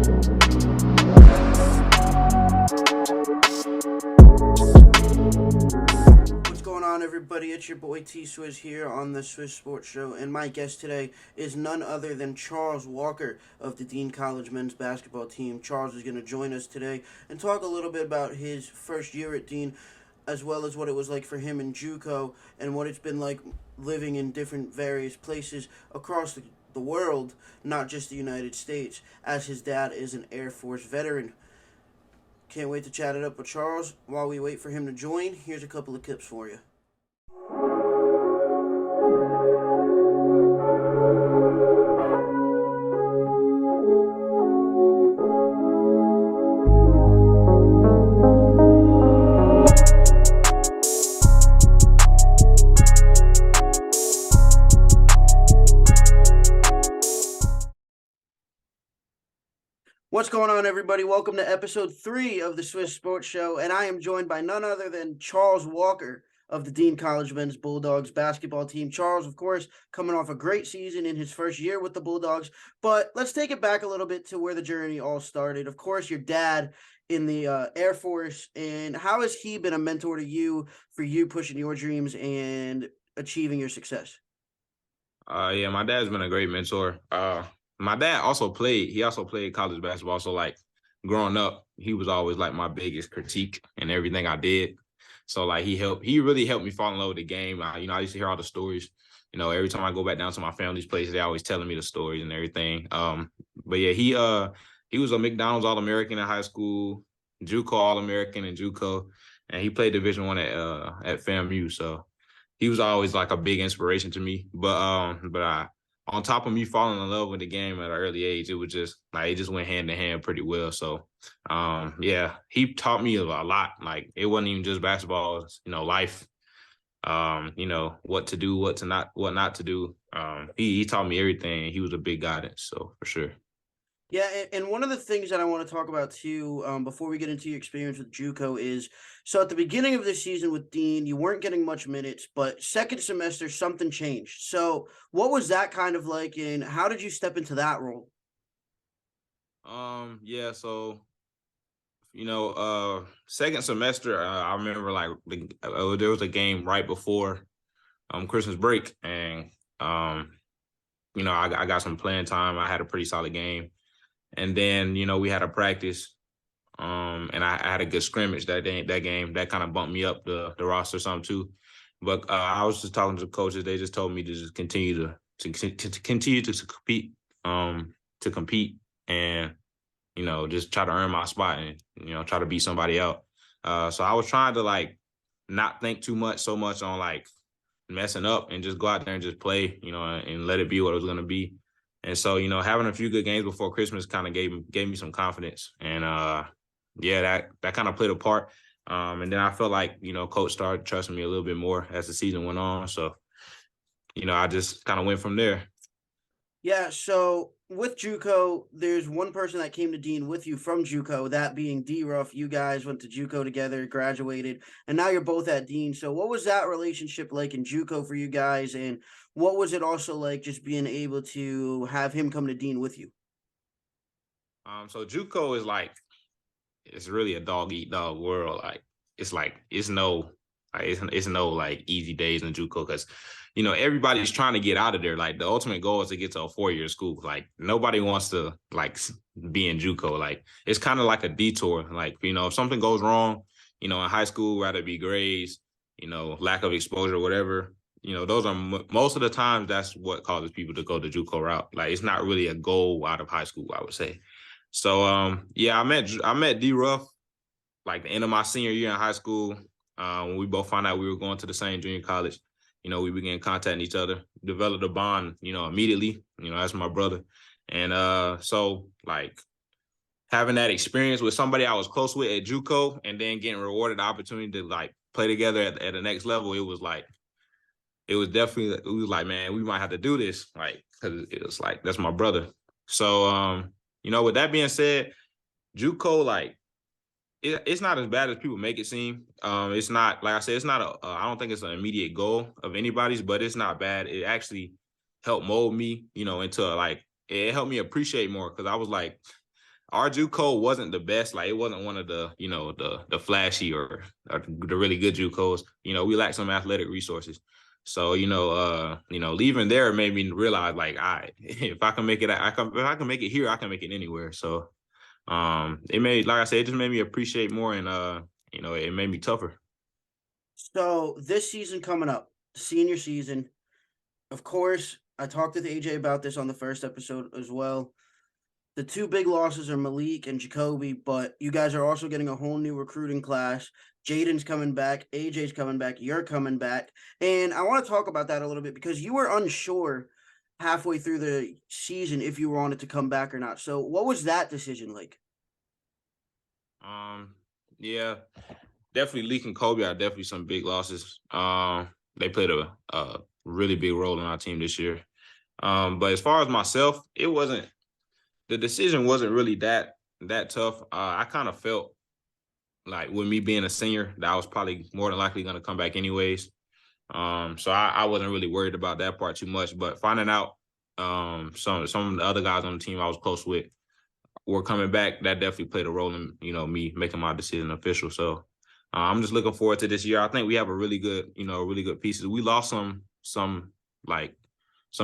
What's going on, everybody? It's your boy T Swizz here on the Swizz Sports Show, and my guest today is none other than Charles Walker of the Dean College men's basketball team. Charles is going to join us today and talk a little bit about his first year at Dean, as well as what it was like for him in JUCO and what it's been like living in different various places across the world, not just the United States, as his dad is an Air Force veteran. Can't wait to chat it up with Charles. While we wait for him to join, here's a couple of clips for you. What's going on, everybody? Welcome to episode 3 of the Swizz Sports Show, and I am joined by none other than Charles Walker of the Dean College men's Bulldogs basketball team. Charles, of course, coming off a great season in his first year with the Bulldogs, but let's take it back a little bit to where the journey all started. Of course, your dad in the Air Force, and how has he been a mentor to you for you pushing your dreams and achieving your success? Yeah, my dad's been a great mentor. My dad also played college basketball. So like growing up, he was always like my biggest critique in everything I did. So like he really helped me fall in love with the game. I used to hear all the stories. Every time I go back down to my family's place, they always telling me the stories and everything. But yeah, he was a McDonald's All-American in high school, JUCO All-American in JUCO, and he played Division I at FAMU. So he was always like a big inspiration to me. But on top of me falling in love with the game at an early age, it just went hand in hand pretty well. So yeah, he taught me a lot. Like it wasn't even just basketball, life. What to do, what not to do. He taught me everything. He was a big guidance, so for sure. Yeah, and one of the things that I want to talk about too, before we get into your experience with JUCO is, so at the beginning of this season with Dean, you weren't getting much minutes, but second semester something changed. So what was that kind of like, and how did you step into that role? Yeah, so second semester, I remember like there was a game right before Christmas break, and I got some playing time. I had a pretty solid game. And then, we had a practice, and I had a good scrimmage that game. That kind of bumped me up the roster some too. But I was just talking to the coaches. They just told me to just continue to continue to compete, and just try to earn my spot and try to beat somebody out. So I was trying to like not think so much on like messing up and just go out there and just play, and let it be what it was going to be. And so, having a few good games before Christmas kind of gave me some confidence. And yeah, that kind of played a part. And then I felt like, coach started trusting me a little bit more as the season went on. So, I just kind of went from there. Yeah, so with JUCO, there's one person that came to Dean with you from JUCO, that being D Ruff. You guys went to JUCO together, graduated, and now you're both at Dean. So what was that relationship like in JUCO for you guys, and what was it also like just being able to have him come to Dean with you? So JUCO is like, it's really a dog eat dog world. It's no like easy days in JUCO because everybody's trying to get out of there. Like the ultimate goal is to get to a 4-year school. Like nobody wants to like be in JUCO. Like it's kind of like a detour. Like if something goes wrong, in high school, whether it be grades, lack of exposure, whatever. Those are most of the times that's what causes people to go the JUCO route. Like it's not really a goal out of high school, I would say. So yeah, I met D Ruff like the end of my senior year in high school. When we both found out we were going to the same junior college, we began contacting each other, developed a bond, immediately, as my brother. And so like having that experience with somebody I was close with at JUCO and then getting rewarded the opportunity to like play together at the next level, it was like man, we might have to do this, like, because it was like that's my brother. So with that being said, JUCO, like, it's not as bad as people make it seem. It's not, like I said, it's not I don't think it's an immediate goal of anybody's, but it's not bad. It actually helped mold me, into it helped me appreciate more because I was like, our JUCO wasn't the best. Like it wasn't one of the, the flashy or the really good JUCOs. We lacked some athletic resources. So, leaving there made me realize like, if I can make it, if I can make it here, I can make it anywhere. So it made, like I said, it just made me appreciate more and it made me tougher. So this season coming up, senior season, of course, I talked with AJ about this on the first episode as well. The two big losses are Malik and Jacoby, but you guys are also getting a whole new recruiting class. Jaden's coming back, AJ's coming back, you're coming back. And I want to talk about that a little bit because you were unsure halfway through the season if you wanted to come back or not. So what was that decision like? Yeah, definitely Leak and Kobe are definitely some big losses. They played a really big role in our team this year. But as far as myself, the decision wasn't really that tough. I kind of felt like with me being a senior that I was probably more than likely going to come back anyways. So I wasn't really worried about that part too much. But finding out some of the other guys on the team I was close with were coming back, that definitely played a role in me making my decision official. So I'm just looking forward to this year. I think we have a really good pieces. We lost some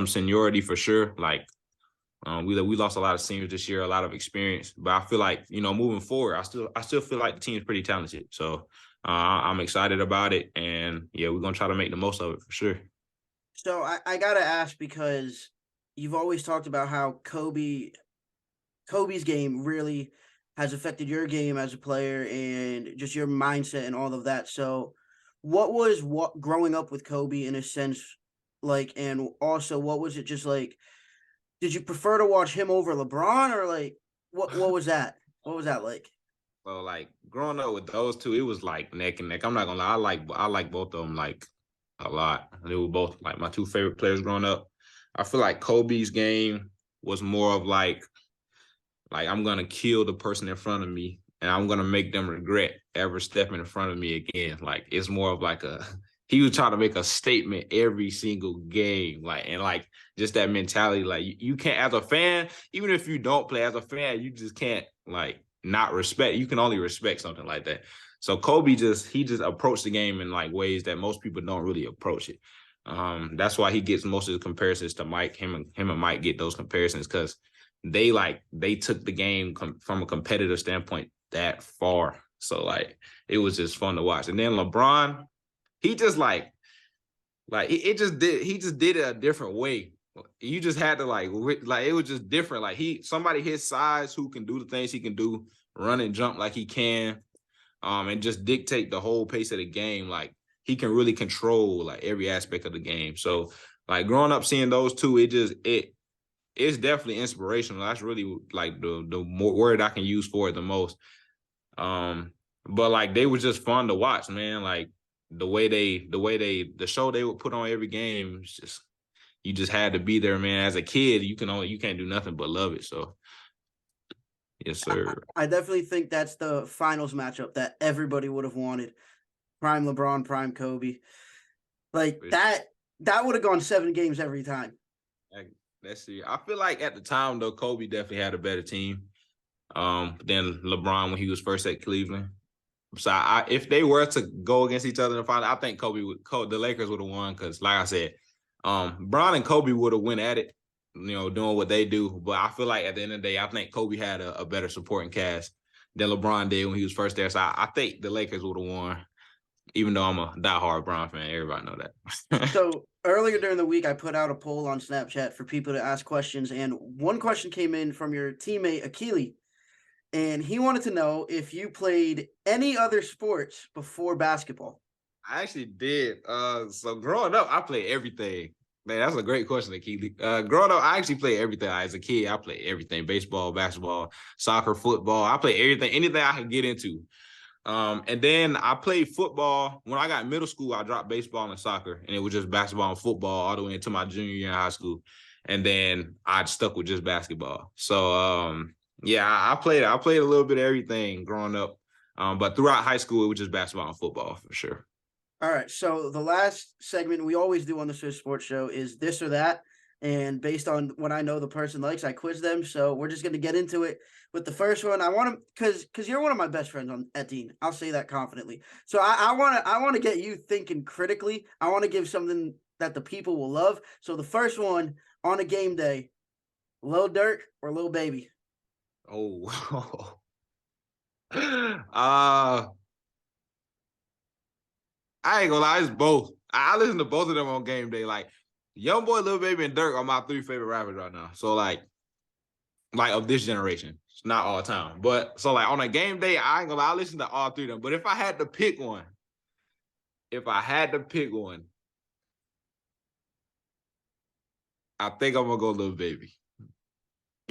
seniority for sure. Like we lost a lot of seniors this year, a lot of experience. But I feel like moving forward, I still feel like the team is pretty talented. So I'm excited about it, and yeah, we're gonna try to make the most of it for sure. So I gotta ask because you've always talked about how Kobe's game really has affected your game as a player and just your mindset and all of that. So, what growing up with Kobe in a sense like, and also what was it just like? Did you prefer to watch him over LeBron or like what was that? What was that like? Well, like growing up with those two, it was like neck and neck. I'm not gonna lie, I like both of them like a lot. They were both like my two favorite players growing up. I feel like Kobe's game was more of like I'm gonna kill the person in front of me and I'm gonna make them regret ever stepping in front of me again. Like it's more of like he was trying to make a statement every single game. Like just that mentality. Like you can't, as a fan, even if you don't play as a fan, you just can't like not respect. You can only respect something like that. So Kobe he just approached the game in like ways that most people don't really approach it. That's why he gets most of the comparisons to Mike. Him and Mike get those comparisons because they took the game from a competitive standpoint that far. So like it was just fun to watch. And then LeBron, he just he just did it a different way. You just had to like it was just different. Like somebody his size who can do the things he can do, run and jump like he can, and just dictate the whole pace of the game. Like he can really control like every aspect of the game. So like growing up seeing those two, it's definitely inspirational. That's really like the more word I can use for it the most. But like they were just fun to watch, man. Like the show they would put on every game, you just had to be there, man. As a kid, you can't do nothing but love it. So yes, sir. I definitely think that's the finals matchup that everybody would have wanted. Prime LeBron, prime Kobe. Like that would have gone 7 games every time. Let's see. I feel like at the time though, Kobe definitely had a better team. Than LeBron when he was first at Cleveland. So if they were to go against each other in the final, I think the Lakers would have won because, like I said, Bron and Kobe would have went at it, doing what they do. But I feel like at the end of the day, I think Kobe had a better supporting cast than LeBron did when he was first there. So I think the Lakers would have won, even though I'm a diehard Bron fan. Everybody know that. So earlier during the week, I put out a poll on Snapchat for people to ask questions, and one question came in from your teammate Akili, and he wanted to know if you played any other sports before basketball. I actually did. So growing up, I played everything. Man, that's a great question, Akili. Growing up, I actually played everything. As a kid, I played everything: baseball, basketball, soccer, football. I played everything, anything I could get into. And then I played football. When I got middle school, I dropped baseball and soccer, and it was just basketball and football all the way into my junior year in high school. And then I stuck with just basketball. So yeah, I played a little bit of everything growing up. But throughout high school, it was just basketball and football for sure. All right. So the last segment we always do on the Swiss Sports Show is this or that. And based on what I know the person likes, I quiz them. So we're just going to get into it with the first one. I want to, because you're one of my best friends at Dean. I'll say that confidently. So I want to get you thinking critically. I want to give something that the people will love. So the first one on a game day, Lil Durk or Lil Baby? Oh. I ain't gonna lie, it's both. I listen to both of them on game day. Like Young Boy, Lil Baby, and Dirk are my 3 favorite rappers right now. So like of this generation. It's not all time. But so like on a game day, I ain't gonna lie, I listen to all 3 of them. But if I had to pick one, I think I'm gonna go Lil Baby.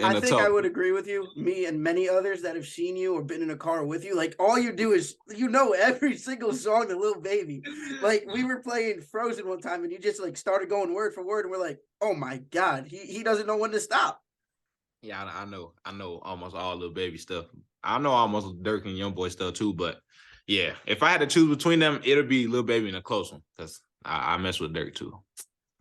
I think I would agree with you. Me and many others that have seen you or been in a car with you, like all you do is every single song to Lil Baby. Like we were playing Frozen one time and you just like started going word for word and we're like, oh my God, he doesn't know when to stop. Yeah, I know almost all Lil Baby stuff. I know almost Dirk and Young Boy stuff too, but yeah, if I had to choose between them, it'll be Lil Baby and a close one because I mess with Dirk too.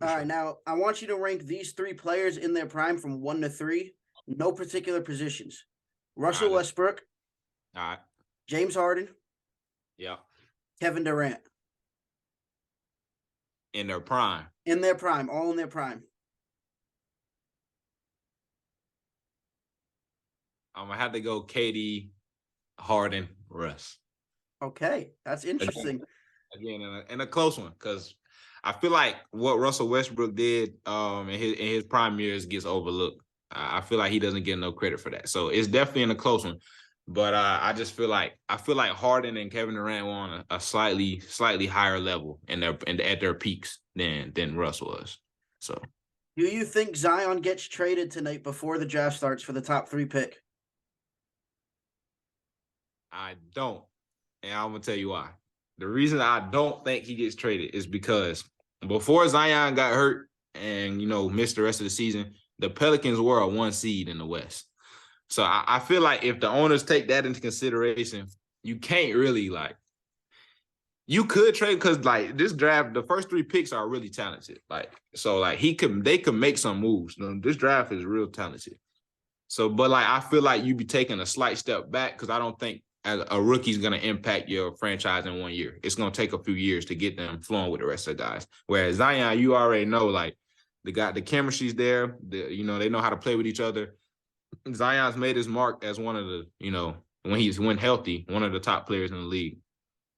All right, now I want you to rank these 3 players in their prime from 1 to 3. No particular positions. Russell Westbrook. All right. James Harden. Yeah. Kevin Durant. In their prime. In their prime. All in their prime. I'm going to have to go KD, Harden, Russ. Okay. That's interesting. Again in a close one because I feel like what Russell Westbrook did in his prime years gets overlooked. I feel like he doesn't get no credit for that. So it's definitely in a close one. But I just feel like Harden and Kevin Durant were on a slightly higher level at their peaks than Russ was. So do you think Zion gets traded tonight before the draft starts for the top 3 pick? I don't. And I'm gonna tell you why. The reason I don't think he gets traded is because before Zion got hurt and missed the rest of the season, the Pelicans were a 1 seed in the West. So I feel like if the owners take that into consideration, you can't really you could trade because this draft, the first 3 picks are really talented. They could make some moves. This draft is real talented. So, but I feel like you'd be taking a slight step back because I don't think a rookie's going to impact your franchise in 1 year. It's going to take a few years to get them flowing with the rest of the guys. Whereas Zion, you already know, the chemistry's there. They know how to play with each other. Zion's made his mark as one of the, when healthy, one of the top players in the league.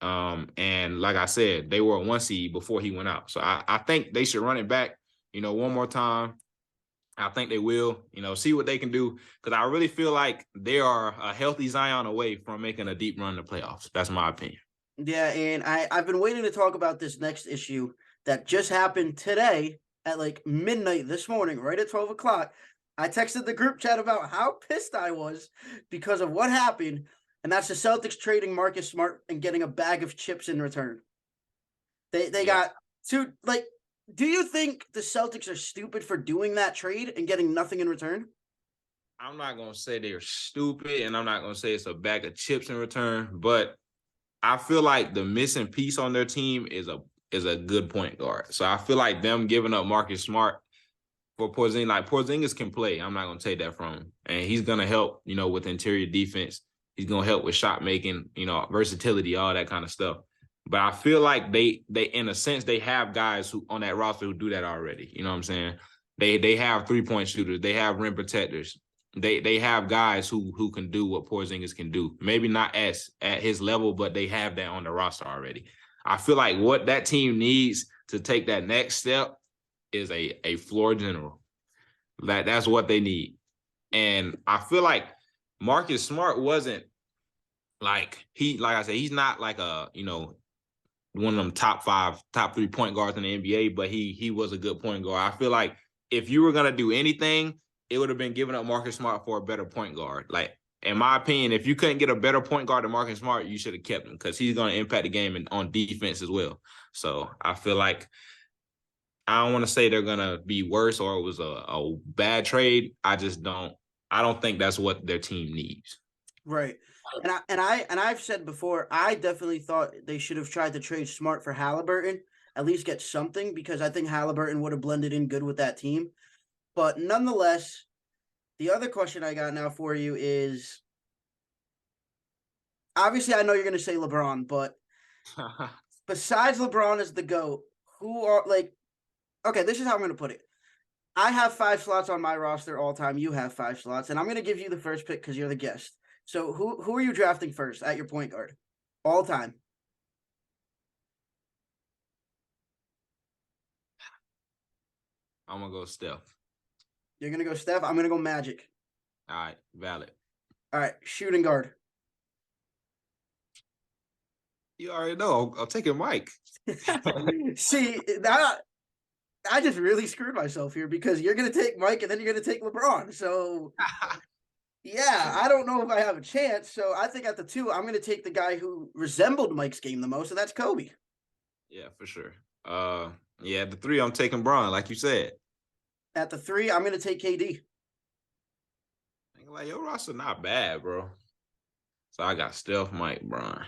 And like I said, they were a 1 seed before he went out. So I think they should run it back, one more time. I think they will, see what they can do. Because I really feel like they are a healthy Zion away from making a deep run in the playoffs. That's my opinion. Yeah, and I've been waiting to talk about this next issue that just happened today at midnight this morning, right at 12 o'clock. I texted the group chat about how pissed I was because of what happened, and that's the Celtics trading Marcus Smart and getting a bag of chips in return. They got 2, do you think the Celtics are stupid for doing that trade and getting nothing in return? I'm not going to say they're stupid, and I'm not going to say it's a bag of chips in return, but I feel like the missing piece on their team is a good point guard. So I feel like them giving up Marcus Smart for Porzingis, Porzingis can play. I'm not going to take that from him. And he's going to help, with interior defense. He's going to help with shot making, versatility, all that kind of stuff. But I feel like they in a sense, they have guys who on that roster who do that already. You know what I'm saying? They have 3-point shooters. They have rim protectors. They have guys who can do what Porzingis can do. Maybe not at his level, but they have that on the roster already. I feel like what that team needs to take that next step is a floor general. That's what they need. And I feel like Marcus Smart wasn't like I said, he's not like a, one of them top 3 point guards in the NBA, but he was a good point guard. I feel like if you were going to do anything, it would have been giving up Marcus Smart for a better point guard. In my opinion, if you couldn't get a better point guard than Marcus Smart, you should have kept him because he's going to impact the game on defense as well. So I feel like I don't want to say they're going to be worse or it was a bad trade. I don't think that's what their team needs. Right. And I've said before, I definitely thought they should have tried to trade Smart for Halliburton, at least get something, because I think Halliburton would have blended in good with that team. But nonetheless, the other question I got now for you is, obviously I know you're going to say LeBron, but besides LeBron as the GOAT, who are like, okay, this is how I'm going to put it. I have 5 slots on my roster all time. You have 5 slots, and I'm going to give you the first pick because you're the guest. So who are you drafting first at your point guard, all time? I'm gonna go Steph. You're going to go Steph. I'm going to go Magic. All right, valid. All right, shooting guard. You already know. I'm taking Mike. See that. I just really screwed myself here because you're going to take Mike and then you're going to take LeBron. So, yeah, I don't know if I have a chance. So, I think at the 2, I'm going to take the guy who resembled Mike's game the most, and that's Kobe. Yeah, for sure. Yeah, the 3, I'm taking Bron, like you said. At the 3, I'm going to take KD. Like, your roster not bad, bro. So I got Steph, Mike, Bron.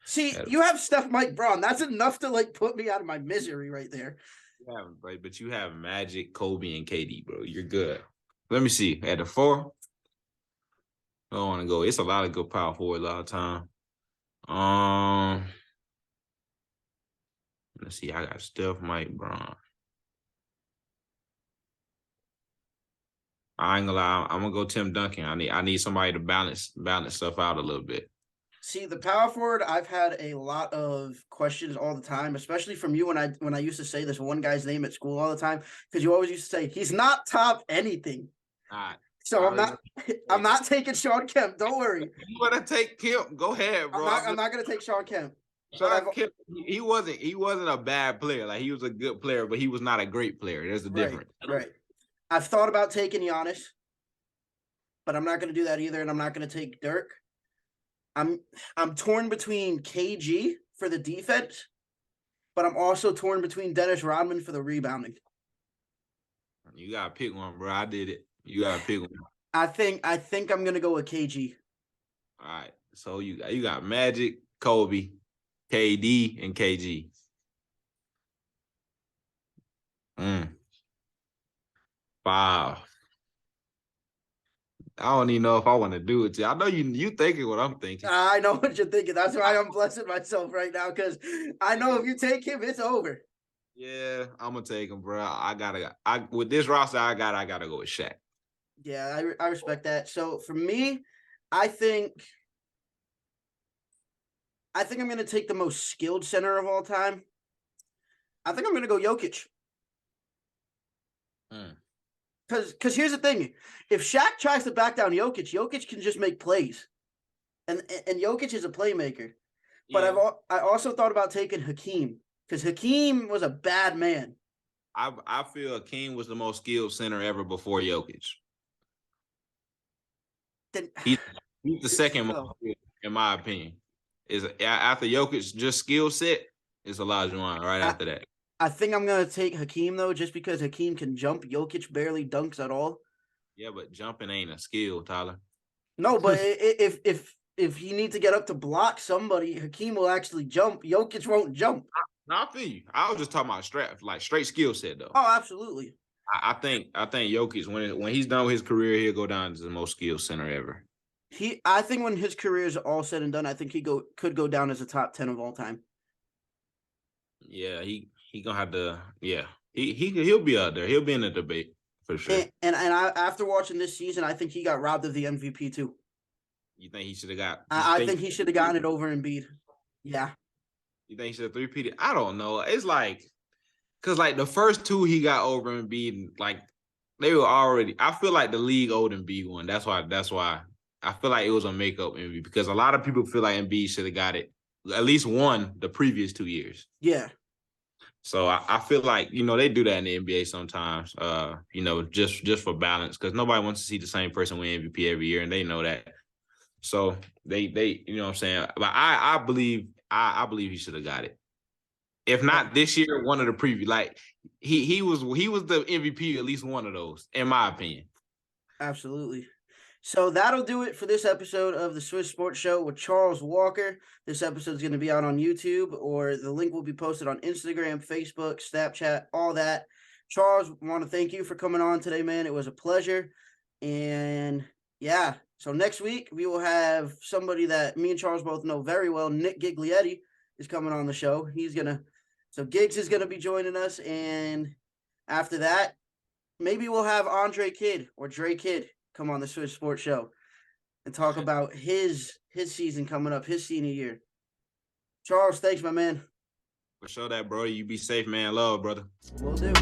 See, you have Steph, Mike, Bron. That's enough to like put me out of my misery right there. Yeah, but you have Magic, Kobe, and KD, bro. You're good. Let me see. At the 4, I don't want to go. It's a lot of good power forwards all the time. Let's see. I got Steph, Mike, Bron. I ain't gonna lie. I'm gonna go Tim Duncan. I need somebody to balance stuff out a little bit. See, the power forward, I've had a lot of questions all the time, especially from you when I used to say this one guy's name at school all the time, because you always used to say he's not top anything. All right. So I'm not taking Sean Kemp. Don't worry. You wanna take Kemp? Go ahead, bro. I'm not gonna take Sean Kemp. Sean Kemp, he wasn't a bad player. Like, he was a good player, but he was not a great player. There's a difference. Right. I've thought about taking Giannis, but I'm not gonna do that either, and I'm not gonna take Dirk. I'm torn between KG for the defense, but I'm also torn between Dennis Rodman for the rebounding. You gotta pick one, bro. I did it. You gotta pick one. I think I'm gonna go with KG. All right. So you got Magic, Kobe, KD, and KG. Wow. I don't even know if I want to do it. I know you thinking what I'm thinking. I know what you're thinking. That's why I'm blessing myself right now, because I know if you take him, it's over. Yeah, I'm gonna take him, bro. With this roster, I gotta go with Shaq. Yeah, I respect that. So for me, I think I'm gonna take the most skilled center of all time. I think I'm gonna go Jokic. Because here's the thing: if Shaq tries to back down Jokic can just make plays, and Jokic is a playmaker. But yeah. I also thought about taking Hakeem, because Hakeem was a bad man. I feel Hakeem was the most skilled center ever before Jokic. He's the second most skilled, in my opinion. Is after Jokic just skill set, it's Olajuwon right after that. I think I'm gonna take Hakeem though, just because Hakeem can jump. Jokic barely dunks at all. Yeah, but jumping ain't a skill, Tyler. No, but if you need to get up to block somebody, Hakeem will actually jump. Jokic won't jump. I feel you. I was just talking about straight skill set though. Oh, absolutely. I think Jokic, when he's done with his career, he'll go down as the most skilled center ever. I think when his career is all said and done, I think he could go down as a top 10 of all time. Yeah, he gonna have to. Yeah, he'll be out there. He'll be in the debate for sure. And after watching this season, I think he got robbed of the MVP too. You think he should have got? I think he should have gotten it over Embiid. Yeah. You think he should have three-peated? I don't know. It's like, cause like the first 2 he got over Embiid, like they were already. I feel like the league owed Embiid one. That's why I feel like it was a makeup Embiid, because a lot of people feel like Embiid should have got it at least one the previous 2 years. Yeah. So I feel like, they do that in the NBA sometimes, just for balance, because nobody wants to see the same person win MVP every year, and they know that. So they you know what I'm saying? But I believe he should have got it. If not this year, one of the previous. Like he was the MVP at least one of those, in my opinion. Absolutely. So that'll do it for this episode of the Swizz Sports Show with Charles Walker. This episode is going to be out on YouTube, or the link will be posted on Instagram, Facebook, Snapchat, all that. Charles, want to thank you for coming on today, man. It was a pleasure. And yeah, so next week we will have somebody that me and Charles both know very well. Nick Giglietti is coming on the show. So Giggs is gonna be joining us, and after that, maybe we'll have Andre Kidd or Dre Kidd come on the Swizz Sports Show and talk about his season coming up, his senior year. Charles, thanks, my man. For sure that, bro. You be safe, man. Love, brother. Will do.